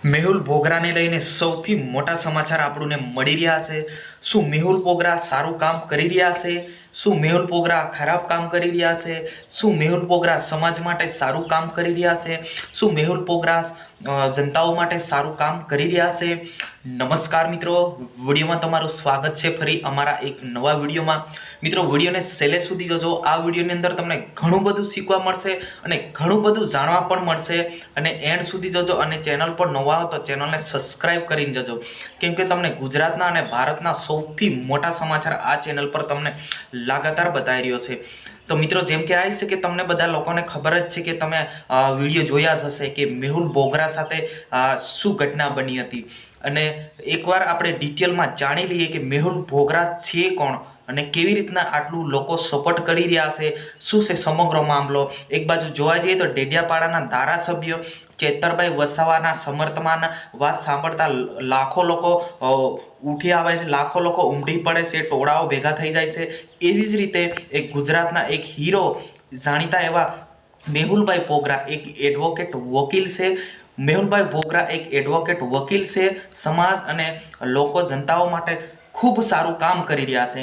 મેહુલ બોગરાને લઈને સૌથી મોટા સમાચાર આપણને મળી રહ્યા છે। શું મેહુલ બોગરા સારું કામ કરી રહ્યા છે? શું મેહુલ બોગરા ખરાબ કામ કરી રહ્યા છે? શું મેહુલ બોગરા સમાજ માટે સારું કામ કરી રહ્યા છે? શું મેહુલ બોગરા જનતાઓ માટે સારું કામ કરી રહ્યા છે? નમસ્કાર મિત્રો, વિડીયોમાં તમારું સ્વાગત છે ફરી અમારા એક નવા વિડીયોમાં। મિત્રો, વિડીયોને છેલ્લે સુધી જોજો। આ વિડીયોની અંદર તમને ઘણું બધું શીખવા મળશે અને ઘણું બધું જાણવા પણ મળશે અને એન્ડ સુધી જોજો અને ચેનલ પર નવા હો તો ચેનલને સબસ્ક્રાઇબ કરીને જજો, કેમ કે તમને ગુજરાતના અને ભારતના સૌથી મોટા સમાચાર આ ચેનલ પર તમને લગાતાર બતાવી રહ્યો છે। તો મિત્રો, જેમ કે આવી છે કે તમને બધા લોકોને ખબર જ છે કે તમે વિડીયો જોયા જ હશે કે મેહુલ બોગરા સાથે શું ઘટના બની હતી અને એકવાર આપણે ડિટેલમાં જાણી લઈએ કે મેહુલ બોગરા છે કોણ અને કેવી રીતના આટલું લોકો સપોર્ટ કરી રહ્યા છે, શું છે સમગ્ર મામલો। એક બાજુ જોવા જઈએ તો ડેડિયાપાડાના ધારાસભ્ય ચેતરભાઈ વસાવાના સમર્થનમાં વાત સાંભળતા લાખો લોકો ઉઠી આવે છે, લાખો લોકો ઉમટી પડે છે, ટોળાઓ ભેગા થઈ જાય છે। એવી જ રીતે એક ગુજરાતના એક હીરો જાણીતા એવા મેહુલભાઈ બોગરા એક એડવોકેટ વકીલ છે। મેહુલભાઈ બોગરા એક એડવોકેટ વકીલ છે, સમાજ અને લોકો જનતાઓ માટે ખૂબ સારું કામ કરી રહ્યા છે।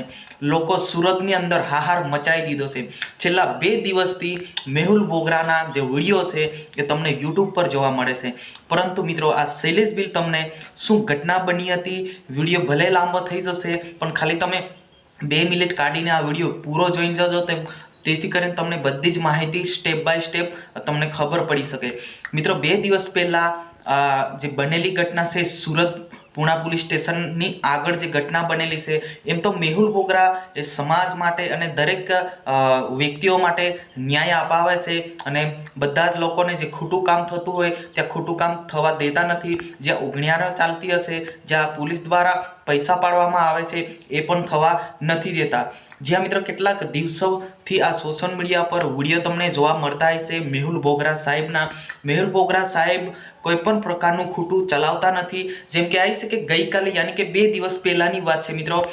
લોકો સુરતની અંદર હાહાર મચાવી દીધો છે। છેલ્લા 2 દિવસથી મેહુલ બોગરાના જે વિડીયો છે એ તમને યુટ્યુબ પર જોવા મળે છે, પરંતુ મિત્રો આ શૈલેષ બિલ તમને શું ઘટના બની હતી, વિડીયો ભલે લાંબો થઈ જશે પણ ખાલી તમે 2 મિનિટ કાઢીને આ વિડીયો પૂરો જોઈને જજો, તેથી કરીને તમને બધી જ માહિતી સ્ટેપ બાય સ્ટેપ તમને ખબર પડી શકે। મિત્રો, 2 દિવસ પહેલા જે બનેલી ઘટના છે સુરત પૂણા પોલીસ સ્ટેશનની આગળ જે ઘટના બનેલી છે, એમ તો મેહુલ બોગરા એ સમાજ માટે અને દરેક વ્યક્તિઓ માટે ન્યાય અપાવે છે અને બધા જ લોકોને જે ખોટું કામ થતું હોય ત્યાં ખોટું કામ થવા દેતા નથી। જ્યાં ઉઘાણીઓ ચાલતી હશે, જ્યાં પોલીસ દ્વારા પૈસા પાડવામાં આવે છે એ પણ થવા નથી દેતા। જ્યાં મિત્રો કેટલાક દિવસોથી આ સોશિયલ મીડિયા પર વિડીયો તમને જોવા મળતા હશે મેહુલ બોગરા સાહેબના। મેહુલ બોગરા સાહેબ કોઈ પણ પ્રકારનું ખોટું ચલાવતા નથી। જેમ કે આવી છે કે ગઈકાલે યાની કે 2 દિવસ પહેલાની વાત છે મિત્રો,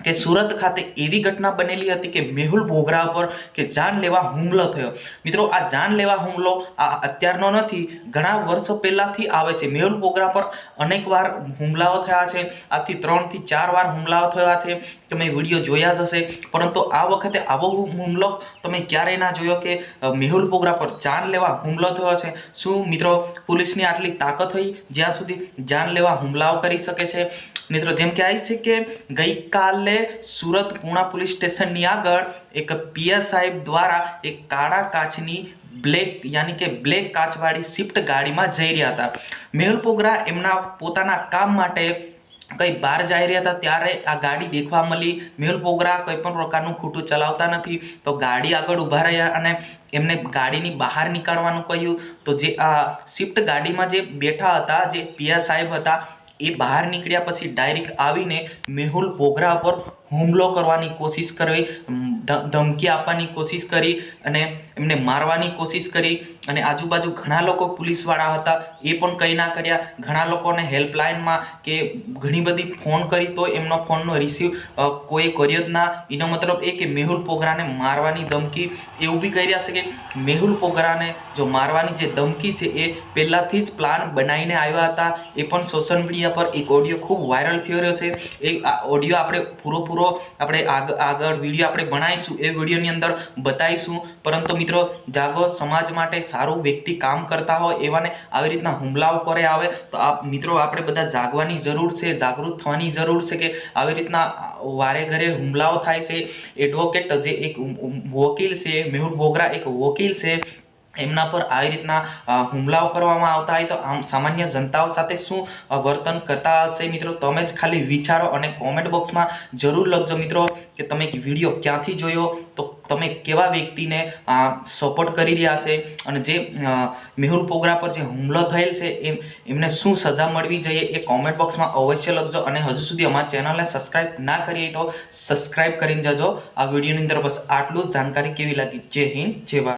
કે સુરત ખાતે એવી ઘટના બનેલી હતી કે મેહુલ બોગરા પર કે જાનલેવા હુમલો થયો। મિત્રો, આ જાનલેવા હુમલો આ અત્યારનો નથી, ઘણા વર્ષો પહેલાથી આવે છે। મેહુલ બોગરા પર અનેક વાર હુમલાઓ થયા છે, આથી 3 થી 4 વાર હુમલાઓ થયા છે, તમે વિડીયો જોયા જ હશે, પરંતુ આ વખતે આવો હુમલો તમે ક્યારેય ના જોયો કે મેહુલ બોગરા પર જાનલેવા હુમલો થયો છે। શું મિત્રો પોલીસની આટલી તાકાત હોય જ્યાં સુધી જાનલેવા હુમલાઓ કરી શકે છે? મિત્રો, જેમ કે આવી છે કે ગઈકાલે સુરત પૂણા પોલીસ સ્ટેશનની આગળ એક પીએસ સાહેબ દ્વારા એક કાળા કાચની બ્લેક કાચવાળી સ્વિફ્ટ ગાડીમાં જઈ રહ્યા હતા। મેહુલ બોગરા એમના પોતાના કામ માટે કઈ બહાર જઈ રહ્યા હતા ત્યારે આ ગાડી દેખવા મળી। મેહુલ બોગરા કોઈ પણ પ્રકારનું ખોટું ચલાવતા નથી, તો ગાડી આગળ ઊભા રહ્યા અને એમને ગાડીની બહાર નીકળવાનું કહ્યું, તો જે આ સ્વિફ્ટ ગાડીમાં જે બેઠા હતા, જે પીએસ સાહેબ હતા, એ બહાર નીકળ્યા પછી ડાયરેક્ટ આવીને મેહુલ બોગરા પર હુમલો કરવાની કોશિશ કરી, ધમકી આપવાની કોશિશ કરી અને એમને મારવાની કોશિશ કરી અને આજુબાજુ ઘણા લોકો પોલીસવાળા હતા એ પણ કંઈ ના કર્યા। ઘણા લોકોને હેલ્પલાઇનમાં કે ઘણી બધી ફોન કરી તો એમનો ફોનનો રિસીવ કોઈ કર્યો જ ના। એનો મતલબ એ કે મેહુલ બોગરાને મારવાની ધમકી એવું બી કહી રહ્યા છે કે મેહુલ બોગરાને જો મારવાની જે ધમકી છે એ પહેલાંથી જ પ્લાન બનાવીને આવ્યા હતા। એ પણ સોશિયલ મીડિયા પર એક ઓડિયો ખૂબ વાયરલ થઈ રહ્યો છે। એ ઓડિયો આપણે પૂરો આપણે આગળ વિડીયો આપણે બનાવીશું, એ વિડીયોની અંદર બતાવીશું। પરંતુ મિત્રો, જાગો, સમાજ માટે સારું વ્યક્તિ કામ કરતા હોય એવાને આવી રીતના હુમલાઓ કરે આવે તો મિત્રો આપણે બધા જાગવાની જરૂર છે, જાગૃત થવાની જરૂર છે કે આવી રીતના વારે ઘરે હુમલાઓ થાય છે। એડવોકેટ જે એક વકીલ છે, મેહુલ બોગરા એક વકીલ છે, એમના પર આવી રીતના હુમલાઓ કરવામાં આવતા હોય તો આમ સામાન્ય જનતાઓ સાથે શું વર્તન કરતા હશે મિત્રો, તમે જ ખાલી વિચારો અને કોમેન્ટ બોક્સમાં જરૂર લખજો મિત્રો કે તમે વિડીયો ક્યાંથી જોયો, તો તમે કેવા વ્યક્તિને સપોર્ટ કરી રહ્યા છે અને જે મેહુલ બોગરા પર જે હુમલો થયેલ છે એમને શું સજા મળવી જોઈએ એ કોમેન્ટ બોક્સમાં અવશ્ય લખજો। અને હજુ સુધી અમારી ચેનલને સબસ્ક્રાઇબ ના કરી તો સબસ્ક્રાઇબ કરીને જજો। આ વિડીયોની અંદર બસ આટલું જ। જાણકારી કેવી લાગી? જય હિન્દ, જય ભારત।